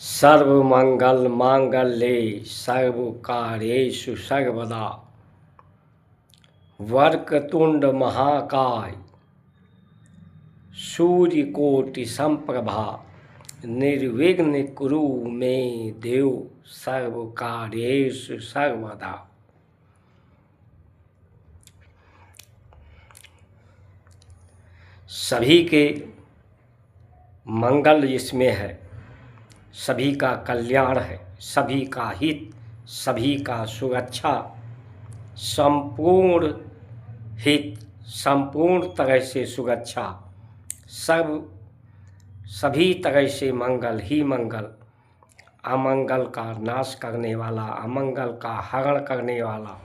सर्वमंगल मांगल्ये सर्वकार्येषु सर्वदा वक्रतुंड महाकाय सूर्यकोटि संप्रभा निर्विघ्न कुरु मे देव सर्वकार्येषु सर्वदा। सभी के मंगल इसमें है, सभी का कल्याण है, सभी का हित, सभी का सुरक्षा, संपूर्ण हित, संपूर्ण तरह से सुरक्षा, सभी तरह से मंगल ही मंगल, अमंगल का नाश करने वाला, अमंगल का हरण करने वाला,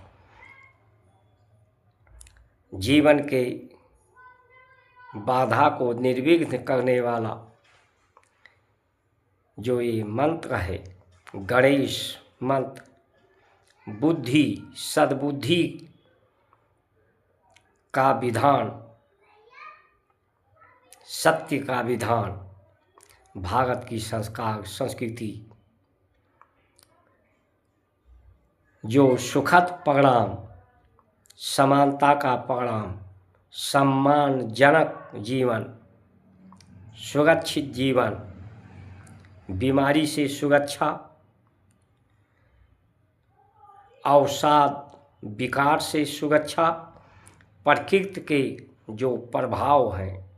जीवन के बाधा को निर्विघ्न करने वाला जो ये मंत्र है, गणेश मंत्र, बुद्धि सद्बुद्धि का विधान, सत्य का विधान, भारत की संस्कार संस्कृति, जो सुखद परिणाम, समानता का परिणाम, सम्मानजनक जीवन, सुरक्षित जीवन, बीमारी से सुरक्षा, अवसाद विकार से सुरक्षा, प्रकृति के जो प्रभाव हैं,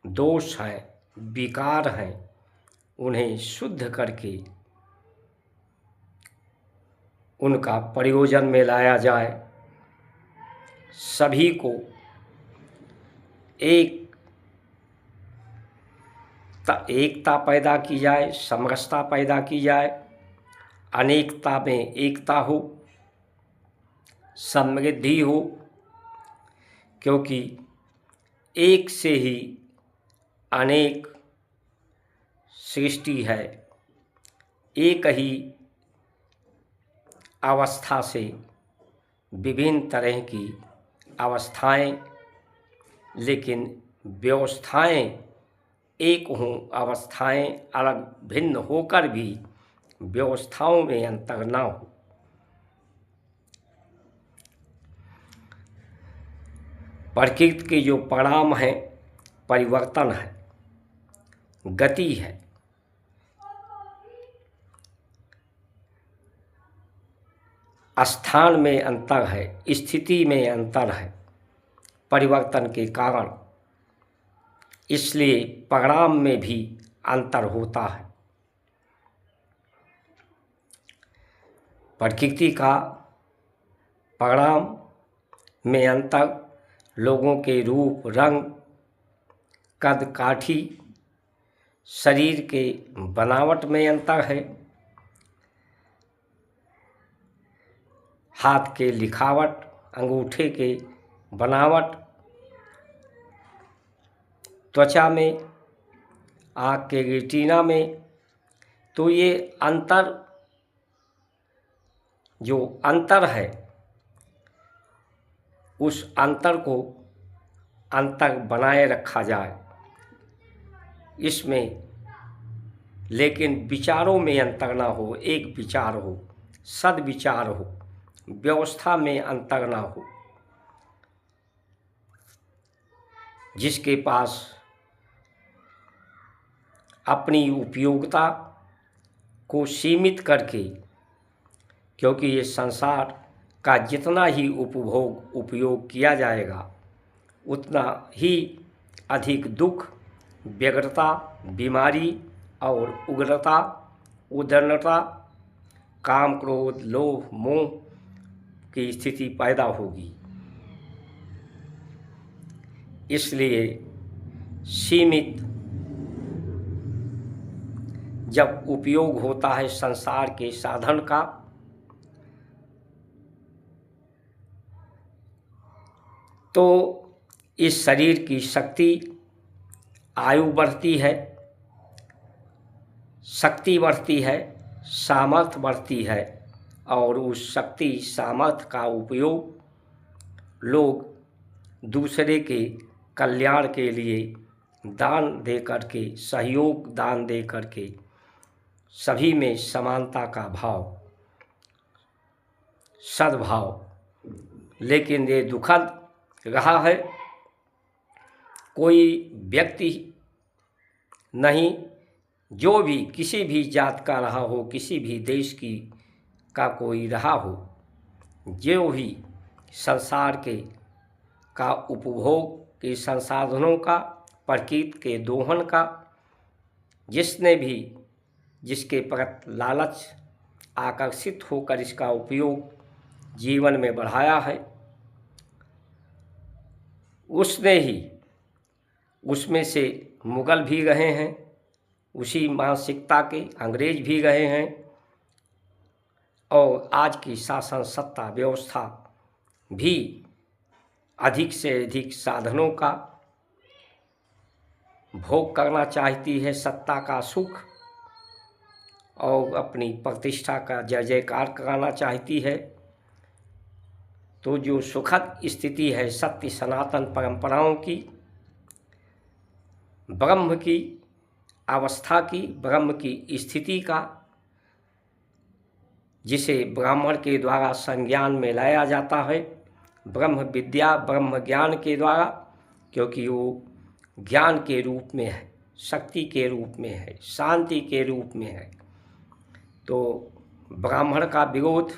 दोष हैं, विकार हैं, उन्हें शुद्ध करके उनका प्रयोजन में लाया जाए, सभी को एकता पैदा की जाए, समरसता पैदा की जाए, अनेकता में एकता हो, समृद्धि हो, क्योंकि एक से ही अनेक सृष्टि है, एक ही अवस्था से विभिन्न तरह की अवस्थाएं, लेकिन व्यवस्थाएं एक हों, अवस्थाएं अलग भिन्न होकर भी व्यवस्थाओं में अंतर ना हो। प्रकृति के जो परिणाम हैं, परिवर्तन है, गति है, स्थान में अंतर है, स्थिति में अंतर है, परिवर्तन के कारण, इसलिए परिणाम में भी अंतर होता है। प्रकृति का परिणाम में अंतर, लोगों के रूप रंग, कद काठी, शरीर के बनावट में अंतर है, हाथ के लिखावट, अंगूठे के बनावट, त्वचा में, आँख के रेटिना में, तो ये अंतर जो अंतर है, उस अंतर को अंतर बनाए रखा जाए इसमें, लेकिन विचारों में अंतर ना हो, एक विचार हो, सद्विचार हो, व्यवस्था में अंतर ना हो। जिसके पास अपनी उपयोगिता को सीमित करके, क्योंकि ये संसार का जितना ही उपयोग किया जाएगा, उतना ही अधिक दुख, व्यग्रता, बीमारी और उग्रता, उद्दंडता, काम, क्रोध, लोभ, मोह की स्थिति पैदा होगी। इसलिए सीमित जब उपयोग होता है संसार के साधन का, तो इस शरीर की शक्ति, आयु बढ़ती है, शक्ति बढ़ती है, सामर्थ्य बढ़ती है, और उस शक्ति सामर्थ्य का उपयोग लोग दूसरे के कल्याण के लिए दान दे करके, सहयोग दान दे करके सभी में समानता का भाव, सद्भाव, लेकिन ये दुखद रहा है। कोई व्यक्ति नहीं, जो भी किसी भी जात का रहा हो, किसी भी देश की का कोई रहा हो, जो भी संसार के का उपभोग के संसाधनों का, प्रकृति के दोहन का, जिसने भी जिसके प्रति लालच आकर्षित होकर इसका उपयोग जीवन में बढ़ाया है, उसने ही उसमें से मुगल भी रहे हैं, उसी मानसिकता के अंग्रेज भी रहे हैं, और आज की शासन सत्ता व्यवस्था भी अधिक से अधिक साधनों का भोग करना चाहती है, सत्ता का सुख और अपनी प्रतिष्ठा का जय जयकार कराना चाहती है। तो जो सुखद स्थिति है सत्य सनातन परंपराओं की, ब्रह्म की अवस्था की, ब्रह्म की स्थिति का, जिसे ब्राह्मण के द्वारा संज्ञान में लाया जाता है, ब्रह्म विद्या ब्रह्म ज्ञान के द्वारा, क्योंकि वो ज्ञान के रूप में है, शक्ति के रूप में है, शांति के रूप में है। तो ब्राह्मण का विरोध,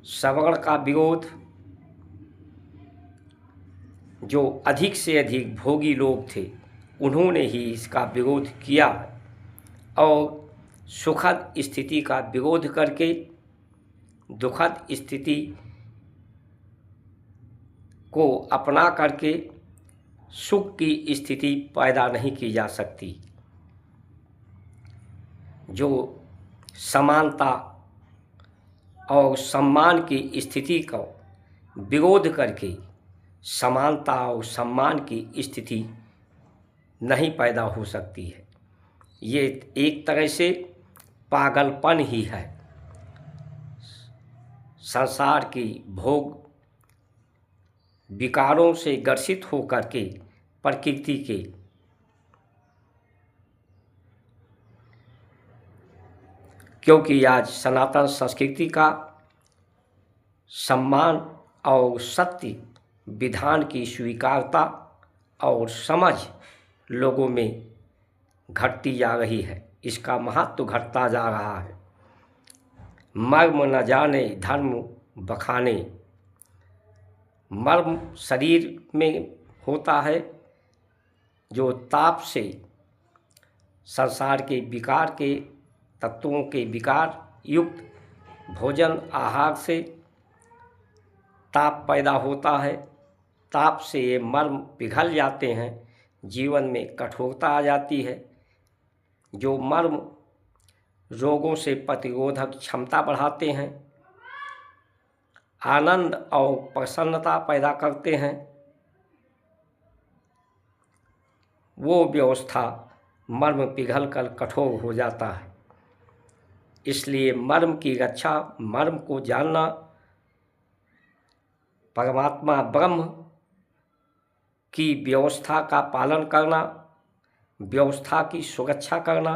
सवर्ण का विरोध, जो अधिक से अधिक भोगी लोग थे उन्होंने ही इसका विरोध किया, और सुखद स्थिति का विरोध करके दुखद स्थिति को अपना करके सुख की स्थिति पैदा नहीं की जा सकती। जो समानता और सम्मान की स्थिति का विरोध करके समानता और सम्मान की स्थिति नहीं पैदा हो सकती है। ये एक तरह से पागलपन ही है। संसार की भोग विकारों से ग्रसित होकर के प्रकृति के क्योंकि आज सनातन संस्कृति का सम्मान और सत्य विधान की स्वीकारता और समझ लोगों में घटती जा रही है, इसका महत्व घटता जा रहा है। मर्म न जाने धर्म बखाने, मर्म शरीर में होता है जो ताप से, संसार के विकार के तत्वों के विकार युक्त भोजन आहार से ताप पैदा होता है। ताप से ये मर्म पिघल जाते हैं, जीवन में कठोरता आ जाती है। जो मर्म रोगों से प्रतिरोधक क्षमता बढ़ाते हैं, आनंद और प्रसन्नता पैदा करते हैं, वो व्यवस्था मर्म पिघल कर कठोर हो जाता है। इसलिए मर्म की रक्षा, मर्म को जानना, परमात्मा ब्रह्म की व्यवस्था का पालन करना, व्यवस्था की सुरक्षा करना,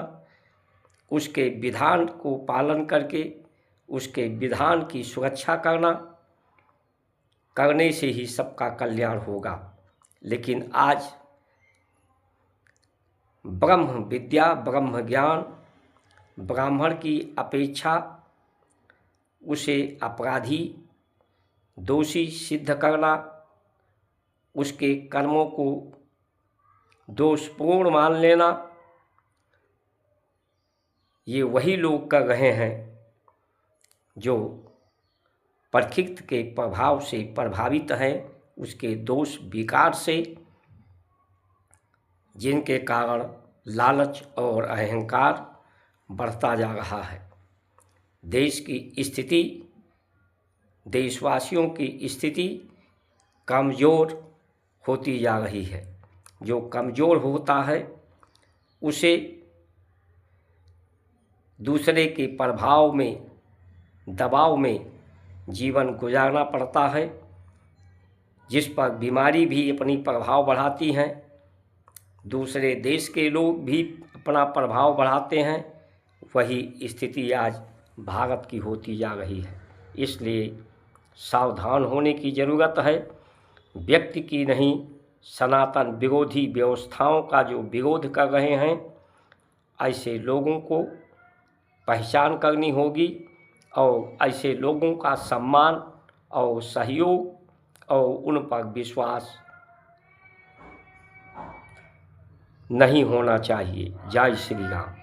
उसके विधान को पालन करके उसके विधान की सुरक्षा करना, करने से ही सबका कल्याण होगा। लेकिन आज ब्रह्म विद्या ब्रह्म ज्ञान ब्राह्मण की अपेक्षा उसे अपराधी दोषी सिद्ध करना, उसके कर्मों को दोषपूर्ण मान लेना, ये वही लोग कर रहे हैं जो प्रकृति के प्रभाव से प्रभावित हैं, उसके दोष विकार से, जिनके कारण लालच और अहंकार बढ़ता जा रहा है। देश की स्थिति, देशवासियों की स्थिति कमज़ोर होती जा रही है। जो कमज़ोर होता है उसे दूसरे के प्रभाव में, दबाव में जीवन गुजारना पड़ता है, जिस पर बीमारी भी अपनी प्रभाव बढ़ाती हैं, दूसरे देश के लोग भी अपना प्रभाव बढ़ाते हैं, वही स्थिति आज भारत की होती जा रही है। इसलिए सावधान होने की ज़रूरत है। व्यक्ति की नहीं, सनातन विरोधी व्यवस्थाओं का जो विरोध कर रहे हैं, ऐसे लोगों को पहचान करनी होगी और ऐसे लोगों का सम्मान और सहयोग और उन पर विश्वास नहीं होना चाहिए। जय श्री राम।